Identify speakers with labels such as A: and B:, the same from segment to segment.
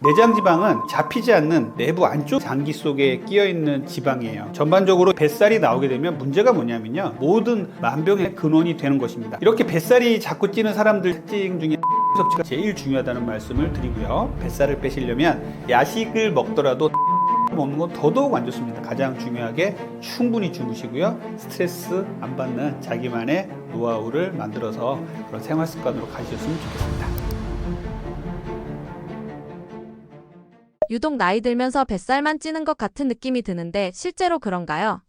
A: 내장 지방은 잡히지 않는 내부 안쪽 장기 속에 끼어있는 지방이에요. 전반적으로 뱃살이 나오게 되면 문제가 뭐냐면요, 모든 만병의 근원이 되는 것입니다. 이렇게 뱃살이 자꾸 찌는 사람들 특징 중에 섭취가 제일 중요하다는 말씀을 드리고요, 뱃살을 빼시려면 야식을 먹더라도 먹는 건 더더욱 안 좋습니다. 가장 중요하게 충분히 주무시고요, 스트레스 안 받는 자기만의 노하우를 만들어서 그런 생활 습관으로 가지셨으면 좋겠습니다.
B: 유독 나이 들면서 뱃살만 찌는 것 같은 느낌이 드는데 실제로 그런가요?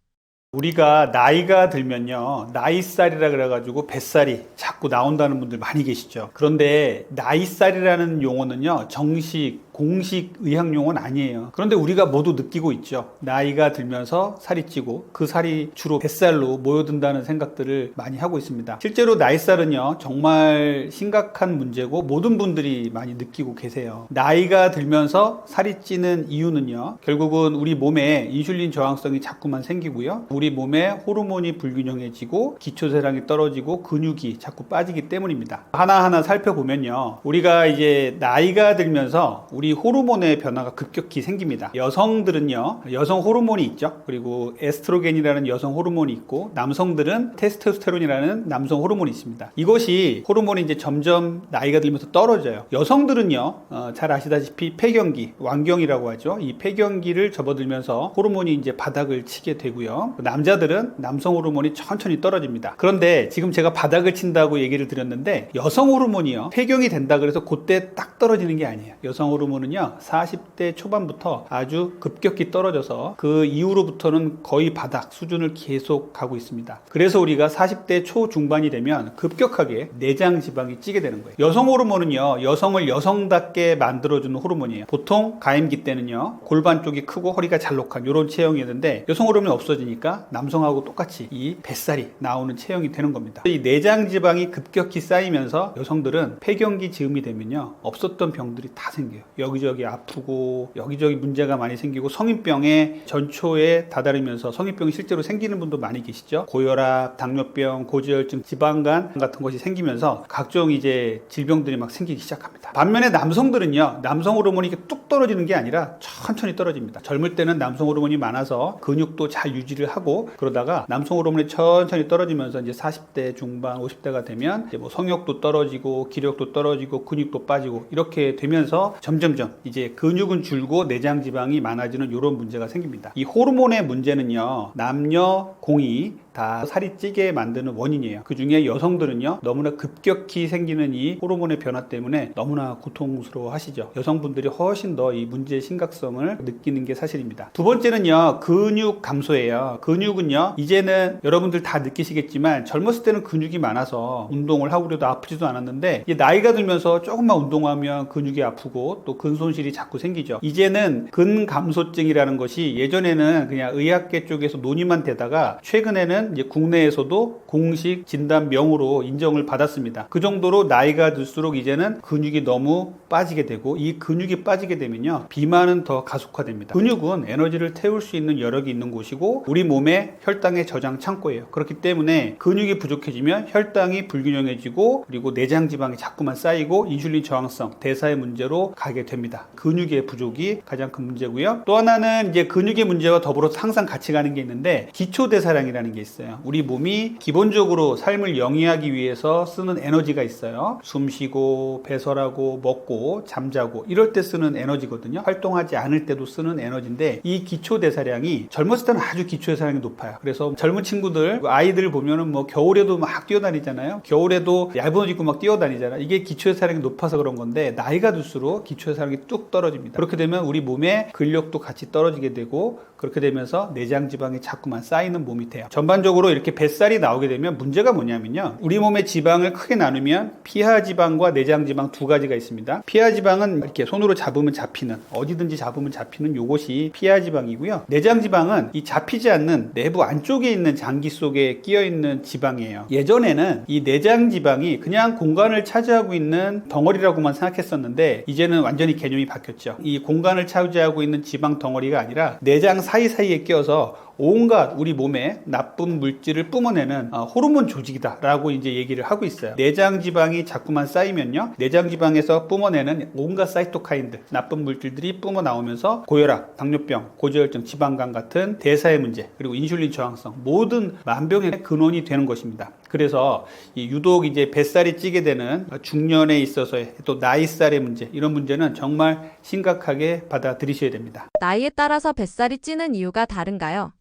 A: 우리가 나이가 들면요, 나이살이라 그래가지고 뱃살이 자꾸 나온다는 분들 많이 계시죠. 그런데 나이살이라는 용어는요, 정식 공식 의학 용어는 아니에요. 그런데 우리가 모두 느끼고 있죠. 나이가 들면서 살이 찌고 그 살이 주로 뱃살로 모여든다는 생각들을 많이 하고 있습니다. 실제로 나이살은요, 정말 심각한 문제고 모든 분들이 많이 느끼고 계세요. 나이가 들면서 살이 찌는 이유는요, 결국은 우리 몸에 인슐린 저항성이 자꾸만 생기고요, 우리 몸에 호르몬이 불균형해지고 기초세량이 떨어지고 근육이 자꾸 빠지기 때문입니다. 하나하나 살펴보면요, 우리가 이제 나이가 들면서 우리 호르몬의 변화가 급격히 생깁니다. 여성들은요, 여성 호르몬이 있죠. 그리고 에스트로겐이라는 여성 호르몬이 있고, 남성들은 테스토스테론이라는 남성 호르몬이 있습니다. 이것이 호르몬이 이제 점점 나이가 들면서 떨어져요. 여성들은요, 잘 아시다시피 폐경기, 완경이라고 하죠. 이 폐경기를 접어들면서 호르몬이 이제 바닥을 치게 되고요. 남자들은 남성 호르몬이 천천히 떨어집니다. 그런데 지금 제가 바닥을 친다고 얘기를 드렸는데, 여성 호르몬이요, 폐경이 된다 그래서 그때 딱 떨어지는 게 아니에요. 여성 호르몬은요, 40대 초반부터 아주 급격히 떨어져서 그 이후로부터는 거의 바닥 수준을 계속 가고 있습니다. 그래서 우리가 40대 초중반이 되면 급격하게 내장 지방이 찌게 되는 거예요. 여성 호르몬은요, 여성을 여성답게 만들어주는 호르몬이에요. 보통 가임기 때는요, 골반 쪽이 크고 허리가 잘록한 이런 체형이었는데, 여성 호르몬이 없어지니까 남성하고 똑같이 이 뱃살이 나오는 체형이 되는 겁니다. 이 내장 지방이 급격히 쌓이면서 여성들은 폐경기 즈음이 되면요, 없었던 병들이 다 생겨요. 여기저기 아프고 여기저기 문제가 많이 생기고 성인병에 전초에 다다르면서 성인병이 실제로 생기는 분도 많이 계시죠. 고혈압, 당뇨병, 고지혈증, 지방간 같은 것이 생기면서 각종 이제 질병들이 막 생기기 시작합니다. 반면에 남성들은요, 남성 호르몬이 이렇게 뚝 떨어지는 게 아니라 천천히 떨어집니다. 젊을 때는 남성 호르몬이 많아서 근육도 잘 유지를 하고, 그러다가 남성 호르몬이 천천히 떨어지면서 이제 40대 중반, 50대가 되면 이제 뭐 성욕도 떨어지고 기력도 떨어지고 근육도 빠지고 이렇게 되면서 점점점 이제 근육은 줄고 내장 지방이 많아지는 이런 문제가 생깁니다. 이 호르몬의 문제는요, 남녀 공이 다 살이 찌게 만드는 원인이에요. 그 중에 여성들은요, 너무나 급격히 생기는 이 호르몬의 변화 때문에 너무나 고통스러워 하시죠. 여성분들이 훨씬 더 이 문제의 심각성을 느끼는 게 사실입니다. 두 번째는요, 근육 감소예요. 근육은요, 이제는 여러분들 다 느끼시겠지만 젊었을 때는 근육이 많아서 운동을 하고 그래도 아프지도 않았는데, 이제 나이가 들면서 조금만 운동하면 근육이 아프고 또 근손실이 자꾸 생기죠. 이제는 근감소증이라는 것이 예전에는 그냥 의학계 쪽에서 논의만 되다가 최근에는 이제 국내에서도 공식 진단명으로 인정을 받았습니다. 그 정도로 나이가 들수록 이제는 근육이 너무 빠지게 되고, 이 근육이 빠지게 되면요, 비만은 더 가속화됩니다. 근육은 에너지를 태울 수 있는 여력이 있는 곳이고 우리 몸의 혈당의 저장 창고예요. 그렇기 때문에 근육이 부족해지면 혈당이 불균형해지고, 그리고 내장 지방이 자꾸만 쌓이고 인슐린 저항성, 대사의 문제로 가게 됩니다. 근육의 부족이 가장 큰 문제고요. 또 하나는 이제 근육의 문제와 더불어 항상 같이 가는 게 있는데, 기초대사량이라는 게 있어요. 우리 몸이 기본적으로 삶을 영위하기 위해서 쓰는 에너지가 있어요. 숨 쉬고 배설하고 먹고 잠자고 이럴 때 쓰는 에너지거든요. 활동하지 않을 때도 쓰는 에너지인데, 이 기초대사량이 젊었을 때는 아주 기초대사량이 높아요. 그래서 젊은 친구들, 아이들 보면은 뭐 겨울에도 막 뛰어다니잖아요. 겨울에도 얇은 옷 입고 막 뛰어다니잖아요. 이게 기초대사량이 높아서 그런 건데, 나이가 들수록 기초대사량이 뚝 떨어집니다. 그렇게 되면 우리 몸의 근력도 같이 떨어지게 되고, 그렇게 되면서 내장 지방이 자꾸만 쌓이는 몸이 돼요. 전반적으로 이렇게 뱃살이 나오게 되면 문제가 뭐냐면요, 우리 몸의 지방을 크게 나누면 피하 지방과 내장 지방 두 가지가 있습니다. 피하 지방은 이렇게 손으로 잡으면 잡히는, 어디든지 잡으면 잡히는 요것이 피하 지방이고요. 내장 지방은 이 잡히지 않는 내부 안쪽에 있는 장기 속에 끼어 있는 지방이에요. 예전에는 이 내장 지방이 그냥 공간을 차지하고 있는 덩어리라고만 생각했었는데, 이제는 완전히 완전히 개념이 바뀌었죠. 이 공간을 차지하고 있는 지방 덩어리가 아니라 내장 사이사이에 끼어서 온갖 우리 몸에 나쁜 물질을 뿜어내는 호르몬 조직이다라고 이제 얘기를 하고 있어요. 내장 지방이 자꾸만 쌓이면요, 내장 지방에서 뿜어내는 온갖 사이토카인들, 나쁜 물질들이 뿜어 나오면서 고혈압, 당뇨병, 고지혈증, 지방간 같은 대사의 문제, 그리고 인슐린 저항성, 모든 만병의 근원이 되는 것입니다. 그래서 유독 이제 뱃살이 찌게 되는 중년에 있어서의 또 나이살의 문제, 이런 문제는 정말 심각하게 받아들이셔야 됩니다.
B: 나이에 따라서 뱃살이 찌는 이유가 다른가요?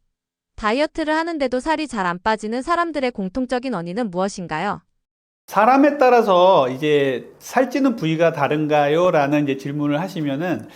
B: 다이어트를 하는데도 살이 잘 안 빠지는 사람들의 공통적인 원인은 무엇인가요?
A: 사람에 따라서 이제 살찌는 부위가 다른가요? 라는 이제 질문을 하시면은,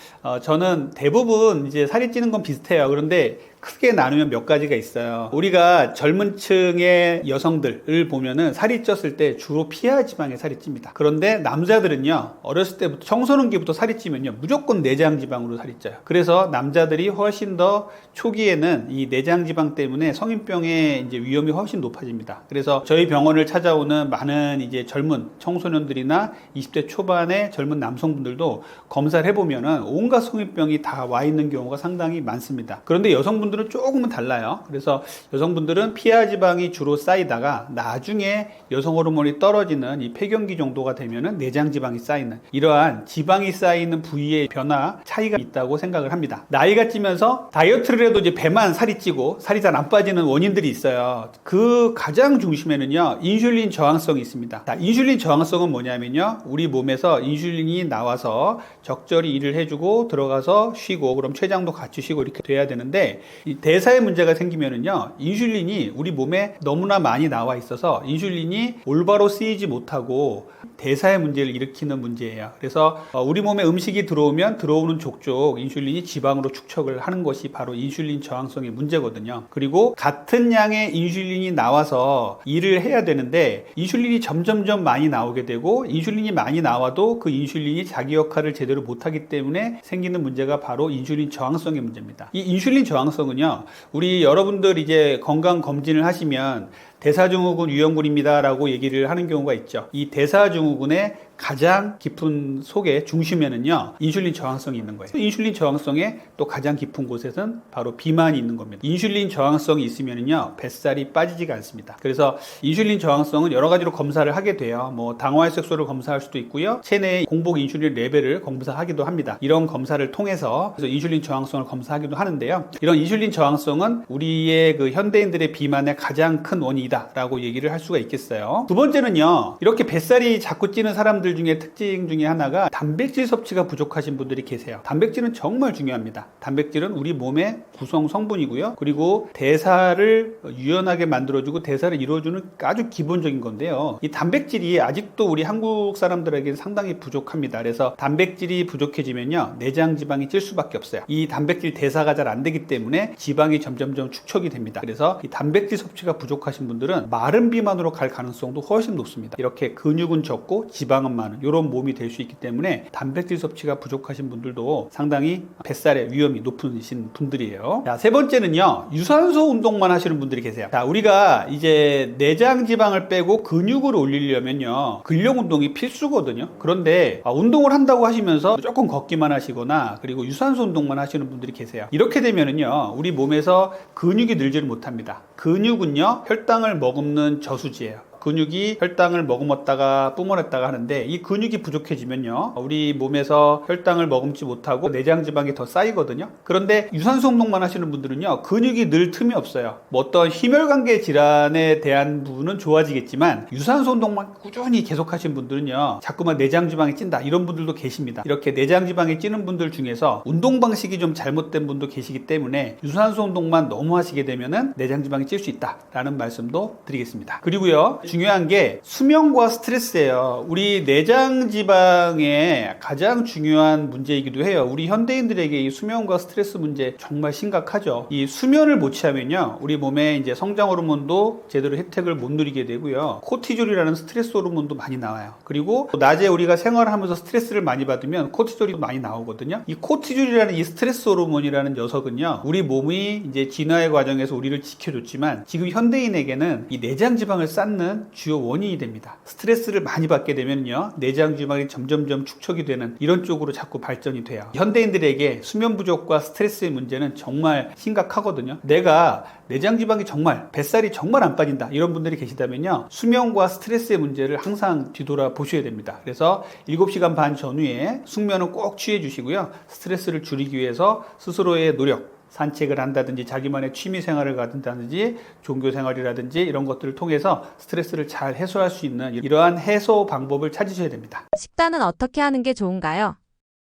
A: 저는 대부분 이제 살이 찌는 건 비슷해요. 그런데 크게 나누면 몇 가지가 있어요. 우리가 젊은 층의 여성들을 보면은 살이 쪘을 때 주로 피하 지방에 살이 찝니다. 그런데 남자들은요, 어렸을 때부터 청소년기부터 살이 찌면요, 무조건 내장 지방으로 살이 쪄요. 그래서 남자들이 훨씬 더 초기에는 이 내장 지방 때문에 성인병의 이제 위험이 훨씬 높아집니다. 그래서 저희 병원을 찾아오는 많은 이제 젊은 청소년들이나 20대 초반의 젊은 남성분들도 검사를 해보면은 온갖 성인병이 다 와 있는 경우가 상당히 많습니다. 그런데 여성분들은 조금은 달라요. 그래서 여성분들은 피하 지방이 주로 쌓이다가 나중에 여성 호르몬이 떨어지는 이 폐경기 정도가 되면은 내장 지방이 쌓이는, 이러한 지방이 쌓이는 부위의 변화 차이가 있다고 생각을 합니다. 나이가 찌면서 다이어트를 해도 이제 배만 살이 찌고 살이 잘 안 빠지는 원인들이 있어요. 그 가장 중심에는요, 인슐린 저항성이 있습니다. 자, 인슐린 저항성은 뭐냐면요, 우리 몸에서 인슐린이 나와서 적절히 일을 해주고 들어가서 쉬고, 그럼 췌장도 같이 쉬고 이렇게 돼야 되는데, 이 대사에 문제가 생기면은요, 인슐린이 우리 몸에 너무나 많이 나와 있어서 인슐린이 올바로 쓰이지 못하고 대사의 문제를 일으키는 문제예요. 그래서 우리 몸에 음식이 들어오면 들어오는 족족 인슐린이 지방으로 축적을 하는 것이 바로 인슐린 저항성의 문제거든요. 그리고 같은 양의 인슐린이 나와서 일을 해야 되는데 인슐린이 점점점 많이 나오게 되고, 인슐린이 많이 나와도 그 인슐린이 자기 역할을 제대로 못하기 때문에 생기는 문제가 바로 인슐린 저항성의 문제입니다. 이 인슐린 저항성은요, 우리 여러분들 이제 건강 검진을 하시면 대사증후군 유형군입니다 라고 얘기를 하는 경우가 있죠. 이 대사증후군의 가장 깊은 속에 중심에는요, 인슐린 저항성이 있는 거예요. 인슐린 저항성의 또 가장 깊은 곳에는 바로 비만이 있는 겁니다. 인슐린 저항성이 있으면은요, 뱃살이 빠지지가 않습니다. 그래서 인슐린 저항성은 여러 가지로 검사를 하게 돼요. 뭐 당화혈색소를 검사할 수도 있고요, 체내의 공복 인슐린 레벨을 검사하기도 합니다. 이런 검사를 통해서 그래서 인슐린 저항성을 검사하기도 하는데요, 이런 인슐린 저항성은 우리의 그 현대인들의 비만의 가장 큰 원인이다 라고 얘기를 할 수가 있겠어요. 두 번째는요, 이렇게 뱃살이 자꾸 찌는 사람들 중에 특징 중에 하나가 단백질 섭취가 부족하신 분들이 계세요. 단백질은 정말 중요합니다. 단백질은 우리 몸의 구성 성분이고요, 그리고 대사를 유연하게 만들어주고 대사를 이루어주는 아주 기본적인 건데요, 이 단백질이 아직도 우리 한국 사람들에게는 상당히 부족합니다. 그래서 단백질이 부족해지면요, 내장 지방이 찔 수밖에 없어요. 이 단백질 대사가 잘 안 되기 때문에 지방이 점점점 축적이 됩니다. 그래서 이 단백질 섭취가 부족하신 분들은 마른 비만으로 갈 가능성도 훨씬 높습니다. 이렇게 근육은 적고 지방은 많은 이런 몸이 될 수 있기 때문에 단백질 섭취가 부족하신 분들도 상당히 뱃살의 위험이 높으신 분들이에요. 자, 세 번째는요, 유산소 운동만 하시는 분들이 계세요. 자, 우리가 이제 내장 지방을 빼고 근육을 올리려면요, 근력 운동이 필수거든요. 그런데 운동을 한다고 하시면서 무조건 걷기만 하시거나 그리고 유산소 운동만 하시는 분들이 계세요. 이렇게 되면은요, 우리 몸에서 근육이 늘지를 못합니다. 근육은요, 혈당을 머금는 저수지예요. 근육이 혈당을 머금었다가 뿜어냈다가 하는데, 이 근육이 부족해지면요, 우리 몸에서 혈당을 머금지 못하고 내장 지방이 더 쌓이거든요. 그런데 유산소 운동만 하시는 분들은요, 근육이 늘 틈이 없어요. 뭐 어떤 심혈관계 질환에 대한 부분은 좋아지겠지만 유산소 운동만 꾸준히 계속 하신 분들은요, 자꾸만 내장 지방이 찐다, 이런 분들도 계십니다. 이렇게 내장 지방이 찌는 분들 중에서 운동 방식이 좀 잘못된 분도 계시기 때문에 유산소 운동만 너무 하시게 되면은 내장 지방이 찔 수 있다라는 말씀도 드리겠습니다. 그리고요, 중요한 게 수면과 스트레스예요. 우리 내장 지방의 가장 중요한 문제이기도 해요. 우리 현대인들에게 이 수면과 스트레스 문제 정말 심각하죠. 이 수면을 못 취하면요, 우리 몸에 이제 성장 호르몬도 제대로 혜택을 못 누리게 되고요, 코티졸이라는 스트레스 호르몬도 많이 나와요. 그리고 낮에 우리가 생활하면서 스트레스를 많이 받으면 코티졸이 많이 나오거든요. 이 코티졸이라는 이 스트레스 호르몬이라는 녀석은요, 우리 몸이 이제 진화의 과정에서 우리를 지켜줬지만 지금 현대인에게는 이 내장 지방을 쌓는 일어나는 주요 원인이 됩니다. 스트레스를 많이 받게 되면요, 내장 지방이 점점점 축적이 되는 이런 쪽으로 자꾸 발전이 돼요. 현대인들에게 수면 부족과 스트레스의 문제는 정말 심각하거든요. 내가 내장 지방이 정말 뱃살이 정말 안 빠진다 이런 분들이 계시다면요, 수면과 스트레스의 문제를 항상 뒤돌아 보셔야 됩니다. 그래서 7시간 반 전후에 숙면은 꼭 취해 주시고요, 스트레스를 줄이기 위해서 스스로의 노력, 산책을 한다든지 자기만의 취미 생활을 갖는다든지 종교 생활이라든지 이런 것들을 통해서 스트레스를 잘 해소할 수 있는 이러한 해소 방법을 찾으셔야 됩니다.
B: 식단은 어떻게 하는 게 좋은가요?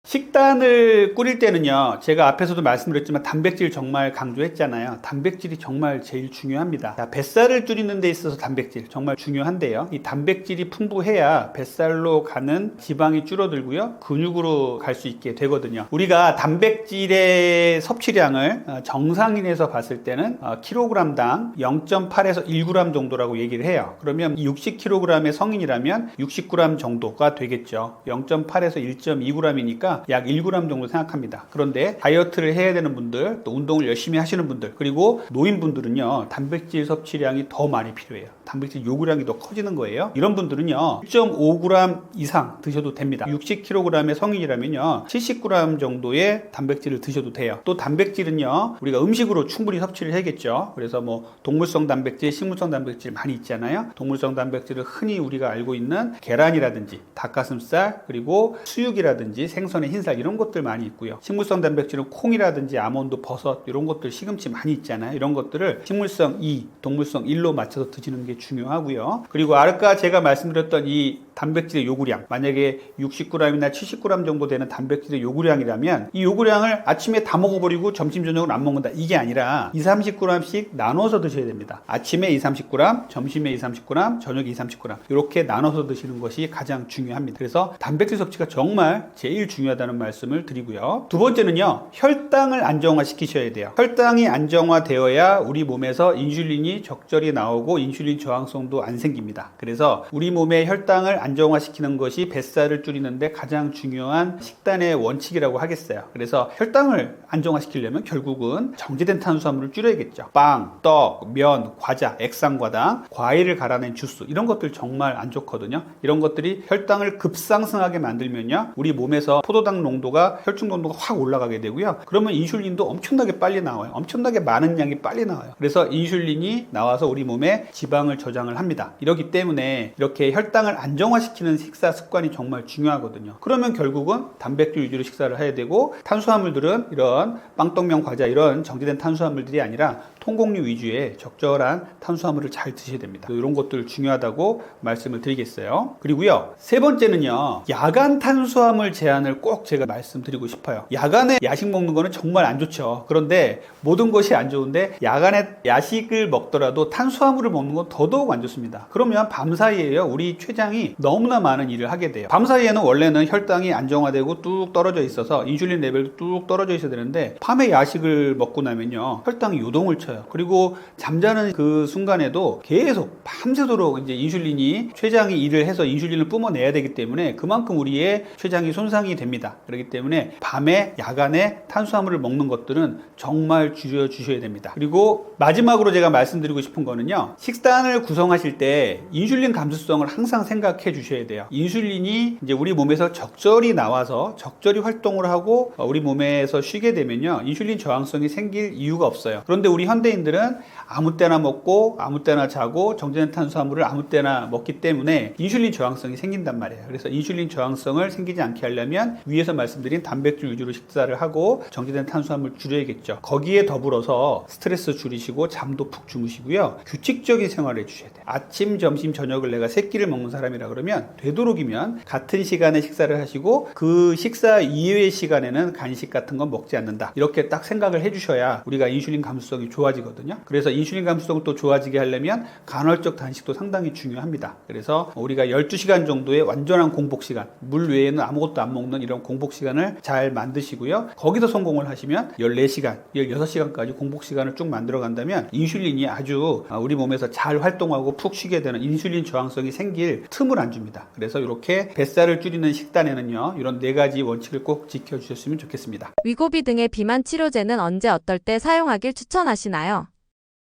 A: 식단을 꾸릴 때는요, 제가 앞에서도 말씀드렸지만 단백질 정말 강조했잖아요. 단백질이 정말 제일 중요합니다. 자, 뱃살을 줄이는 데 있어서 단백질 정말 중요한데요, 이 단백질이 풍부해야 뱃살로 가는 지방이 줄어들고요, 근육으로 갈 수 있게 되거든요. 우리가 단백질의 섭취량을 정상인에서 봤을 때는 kg당 0.8에서 1g 정도라고 얘기를 해요. 그러면 60kg의 성인이라면 60g 정도가 되겠죠. 0.8에서 1.2g이니까 약 1g 정도 생각합니다. 그런데 다이어트를 해야 되는 분들, 또 운동을 열심히 하시는 분들, 그리고 노인분들은요, 단백질 섭취량이 더 많이 필요해요. 단백질 요구량이 더 커지는 거예요. 이런 분들은요, 1.5g 이상 드셔도 됩니다. 60kg의 성인이라면요, 70g 정도의 단백질을 드셔도 돼요. 또 단백질은요, 우리가 음식으로 충분히 섭취를 해야겠죠. 그래서 뭐 동물성 단백질, 식물성 단백질 많이 있잖아요. 동물성 단백질은 흔히 우리가 알고 있는 계란이라든지 닭가슴살, 그리고 수육이라든지 생선의 흰살 이런 것들 많이 있고요. 식물성 단백질은 콩이라든지 아몬드, 버섯 이런 것들, 시금치 많이 있잖아요. 이런 것들을 식물성 2, 동물성 1로 맞춰서 드시는 게 중요하고요. 그리고 아까 제가 말씀드렸던 이 단백질의 요구량, 만약에 60g이나 70g 정도 되는 단백질의 요구량이라면 이 요구량을 아침에 다 먹어버리고 점심 저녁을 안 먹는다, 이게 아니라 20-30g씩 나눠서 드셔야 됩니다. 아침에 20-30g, 점심에 20-30g, 저녁에 20-30g 이렇게 나눠서 드시는 것이 가장 중요합니다. 그래서 단백질 섭취가 정말 제일 중요하다는 말씀을 드리고요. 두 번째는요, 혈당을 안정화시키셔야 돼요. 혈당이 안정화되어야 우리 몸에서 인슐린이 적절히 나오고 인슐린 저항성도 안 생깁니다. 그래서 우리 몸의 혈당을 안정화시키는 것이 뱃살을 줄이는데 가장 중요한 식단의 원칙이라고 하겠어요. 그래서 혈당을 안정화시키려면 결국은 정제된 탄수화물을 줄여야겠죠. 빵, 떡, 면, 과자, 액상과당, 과일을 갈아낸 주스 이런 것들 정말 안 좋거든요. 이런 것들이 혈당을 급상승하게 만들면요, 우리 몸에서 포도당 농도가, 혈중 농도가 확 올라가게 되고요. 그러면 인슐린도 엄청나게 빨리 나와요. 엄청나게 많은 양이 빨리 나와요. 그래서 인슐린이 나와서 우리 몸에 지방을 저장을 합니다. 이렇기 때문에 이렇게 혈당을 안정화시키는 식사 습관이 정말 중요하거든요. 그러면 결국은 단백질 위주로 식사를 해야 되고, 탄수화물들은 이런 빵떡면 과자 이런 정제된 탄수화물들이 아니라 통곡류 위주의 적절한 탄수화물을 잘 드셔야 됩니다. 이런 것들 중요하다고 말씀을 드리겠어요. 그리고요, 세 번째는요, 야간 탄수화물 제한을 꼭 제가 말씀드리고 싶어요. 야간에 야식 먹는 거는 정말 안 좋죠. 그런데 모든 것이 안 좋은데 야간에 야식을 먹더라도 탄수화물을 먹는 건 더더욱 안 좋습니다. 그러면 밤사이에요, 우리 췌장이 너무나 많은 일을 하게 돼요. 밤사이에는 원래는 혈당이 안정화되고 뚝 떨어져 있어서 인슐린 레벨도 뚝 떨어져 있어야 되는데, 밤에 야식을 먹고 나면요, 혈당이 요동을 쳐요. 그리고 잠자는 그 순간에도 계속 밤새도록 이제 인슐린이, 췌장이 일을 해서 인슐린을 뿜어내야 되기 때문에 그만큼 우리의 췌장이 손상이 됩니다. 그렇기 때문에 밤에, 야간에 탄수화물을 먹는 것들은 정말 줄여주셔야 됩니다. 그리고 마지막으로 제가 말씀드리고 싶은 거는요, 식단을 구성하실 때 인슐린 감수성을 항상 생각해 주셔야 돼요. 인슐린이 이제 우리 몸에서 적절히 나와서 적절히 활동을 하고 우리 몸에서 쉬게 되면요, 인슐린 저항성이 생길 이유가 없어요. 그런데 우리 현대인들은 아무 때나 먹고 아무 때나 자고 정제된 탄수화물을 아무 때나 먹기 때문에 인슐린 저항성이 생긴단 말이에요. 그래서 인슐린 저항성을 생기지 않게 하려면 위에서 말씀드린 단백질 위주로 식사를 하고 정제된 탄수화물 줄여야겠죠. 거기에 더불어서 스트레스 줄이시고 잠도 푹 주무시고요, 규칙적인 생활을 해주셔야 돼요. 아침, 점심, 저녁을 내가 세 끼를 먹는 사람이라 그러면 되도록이면 같은 시간에 식사를 하시고 그 식사 이외의 시간에는 간식 같은 건 먹지 않는다, 이렇게 딱 생각을 해주셔야 우리가 인슐린 감수성이 좋아지거든요. 그래서 인슐린 감수성을 또 좋아지게 하려면 간헐적 단식도 상당히 중요합니다. 그래서 우리가 12시간 정도의 완전한 공복 시간, 물 외에는 아무것도 안 먹는 이런 공복 시간을 잘 만드시고요, 거기서 성공을 하시면 14시간, 16시간까지 공복 시간을 쭉 만들어 간다면 인슐린이 아주 우리 몸에서 잘 활동하고 푹 쉬게 되는 인슐린 저항성이 생길 틈을 안 줍니다. 그래서 이렇게 뱃살을 줄이는 식단에는요, 이런 4가지 원칙을 꼭 지켜주셨으면 좋겠습니다.
B: 위고비 등의 비만 치료제는 언제 어떨 때 사용하길 추천하시나요?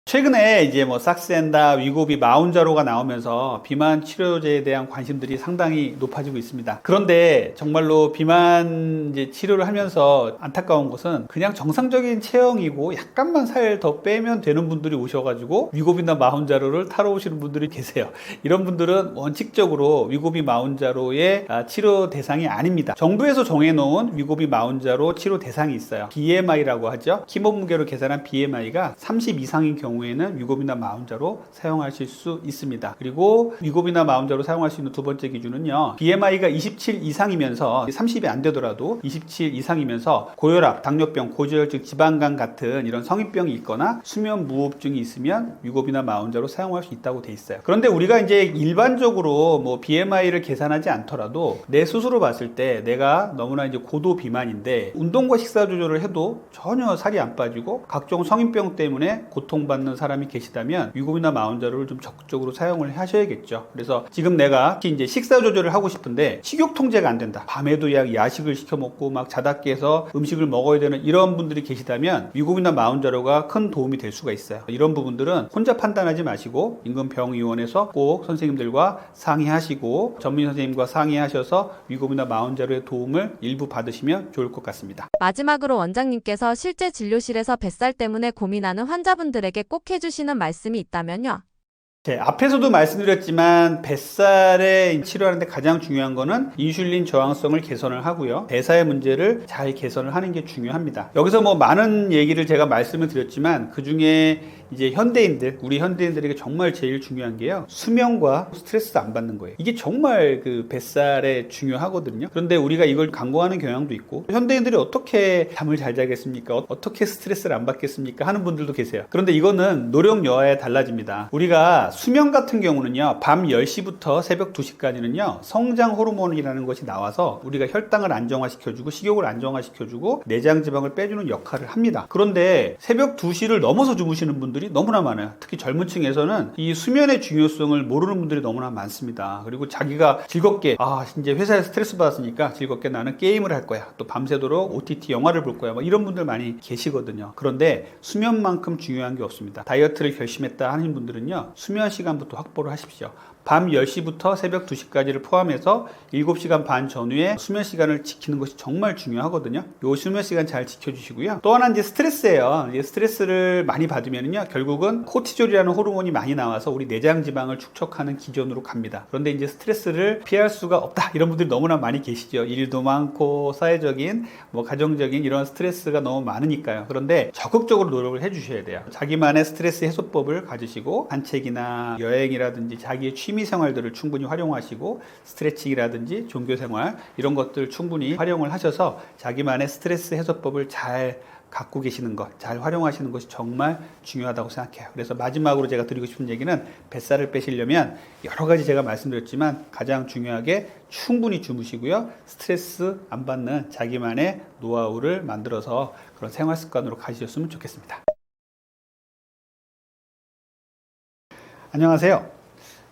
A: 최근에 이제 뭐 삭센다, 위고비, 마운자로가 나오면서 비만 치료제에 대한 관심들이 상당히 높아지고 있습니다. 그런데 정말로 비만 이제 치료를 하면서 안타까운 것은 그냥 정상적인 체형이고 약간만 살 더 빼면 되는 분들이 오셔가지고 위고비나 마운자로를 타러 오시는 분들이 계세요. 이런 분들은 원칙적으로 위고비, 마운자로의 치료 대상이 아닙니다. 정부에서 정해놓은 위고비, 마운자로 치료 대상이 있어요. BMI라고 하죠. 키 몸무게로 계산한 BMI가 30 이상인 경우에는 위고비나 마운자로 사용하실 수 있습니다. 그리고 위고비나 마운자로 사용할 수 있는 두 번째 기준은요, BMI가 27 이상이면서 30이 안 되더라도 27 이상이면서 고혈압, 당뇨병, 고지혈증, 지방간 같은 이런 성인병이 있거나 수면 무호흡증이 있으면 위고비나 마운자로 사용할 수 있다고 돼 있어요. 그런데 우리가 이제 일반적으로 뭐 BMI를 계산하지 않더라도 내 스스로 봤을 때 내가 너무나 이제 고도 비만인데 운동과 식사 조절을 해도 전혀 살이 안 빠지고 각종 성인병 때문에 고통받는 사람이 계시다면 위고비나 마운자로를 좀 적극적으로 사용을 하셔야겠죠. 그래서 지금 내가 특히 이제 식사 조절을 하고 싶은데 식욕 통제가 안 된다. 밤에도 야식을 시켜 먹고 막 자다 깨서 음식을 먹어야 되는 이런 분들이 계시다면 위고비나 마운자로가 큰 도움이 될 수가 있어요. 이런 부분들은 혼자 판단하지 마시고 인근 병의원에서 꼭 선생님들과 상의하시고 전문 선생님과 상의하셔서 위고비나 마운자로의 도움을 일부 받으시면 좋을 것 같습니다.
B: 마지막으로 원장님께서 실제 진료실에서 뱃살 때문에 고민하는 환자분들에게 꼭 해주시는 말씀이 있다면요?
A: 앞에서도 말씀드렸지만 뱃살에 치료하는데 가장 중요한 거는 인슐린 저항성을 개선을 하고요, 대사의 문제를 잘 개선을 하는 게 중요합니다. 여기서 뭐 많은 얘기를 제가 말씀을 드렸지만 그 중에 이제 우리 현대인들에게 정말 제일 중요한 게요, 수면과 스트레스 안 받는 거예요. 이게 정말 그 뱃살에 중요하거든요. 그런데 우리가 이걸 간과하는 경향도 있고, 현대인들이 어떻게 잠을 잘 자겠습니까? 어떻게 스트레스를 안 받겠습니까? 하는 분들도 계세요. 그런데 이거는 노력 여하에 달라집니다. 우리가 수면 같은 경우는요, 밤 10시부터 새벽 2시까지는요 성장 호르몬이라는 것이 나와서 우리가 혈당을 안정화시켜주고 식욕을 안정화시켜주고 내장 지방을 빼주는 역할을 합니다. 그런데 새벽 2시를 넘어서 주무시는 분들이 너무나 많아요. 특히 젊은 층에서는 이 수면의 중요성을 모르는 분들이 너무나 많습니다. 그리고 자기가 즐겁게 이제 회사에서 스트레스 받았으니까 즐겁게 나는 게임을 할 거야, 또 밤새도록 OTT 영화를 볼 거야, 뭐 이런 분들 많이 계시거든요. 그런데 수면만큼 중요한 게 없습니다. 다이어트를 결심했다 하는 분들은요, 수면 시간부터 확보를 하십시오. 밤 10시부터 새벽 2시까지를 포함해서 7시간 반 전후에 수면 시간을 지키는 것이 정말 중요하거든요. 요 수면 시간 잘 지켜주시고요. 또 하나 이제 스트레스예요. 이제 스트레스를 많이 받으면요, 결국은 코티졸이라는 호르몬이 많이 나와서 우리 내장 지방을 축적하는 기전으로 갑니다. 그런데 이제 스트레스를 피할 수가 없다, 이런 분들이 너무나 많이 계시죠. 일도 많고 사회적인 뭐 가정적인 이런 스트레스가 너무 많으니까요. 그런데 적극적으로 노력을 해주셔야 돼요. 자기만의 스트레스 해소법을 가지시고 산책이나 여행이라든지 자기의 취미 생활들을 충분히 활용하시고 스트레칭이라든지 종교생활 이런 것들 충분히 활용을 하셔서 자기만의 스트레스 해소법을 잘 갖고 계시는 것, 잘 활용하시는 것이 정말 중요하다고 생각해요. 그래서 마지막으로 제가 드리고 싶은 얘기는, 뱃살을 빼시려면 여러 가지 제가 말씀드렸지만 가장 중요하게 충분히 주무시고요, 스트레스 안 받는 자기만의 노하우를 만들어서 그런 생활 습관으로 가지셨으면 좋겠습니다. 안녕하세요.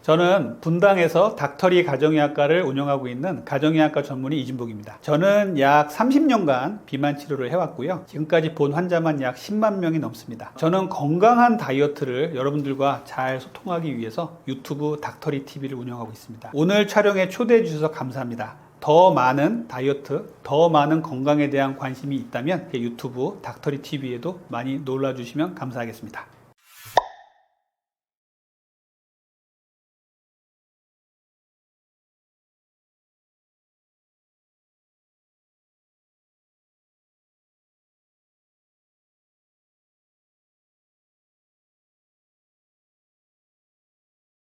A: 저는 분당에서 닥터리 가정의학과를 운영하고 있는 가정의학과 전문의 이진복입니다. 저는 약 30년간 비만 치료를 해왔고요. 지금까지 본 환자만 약 10만 명이 넘습니다. 저는 건강한 다이어트를 여러분들과 잘 소통하기 위해서 유튜브 닥터리 TV를 운영하고 있습니다. 오늘 촬영에 초대해 주셔서 감사합니다. 더 많은 다이어트, 더 많은 건강에 대한 관심이 있다면 유튜브 닥터리 TV에도 많이 놀러주시면 감사하겠습니다.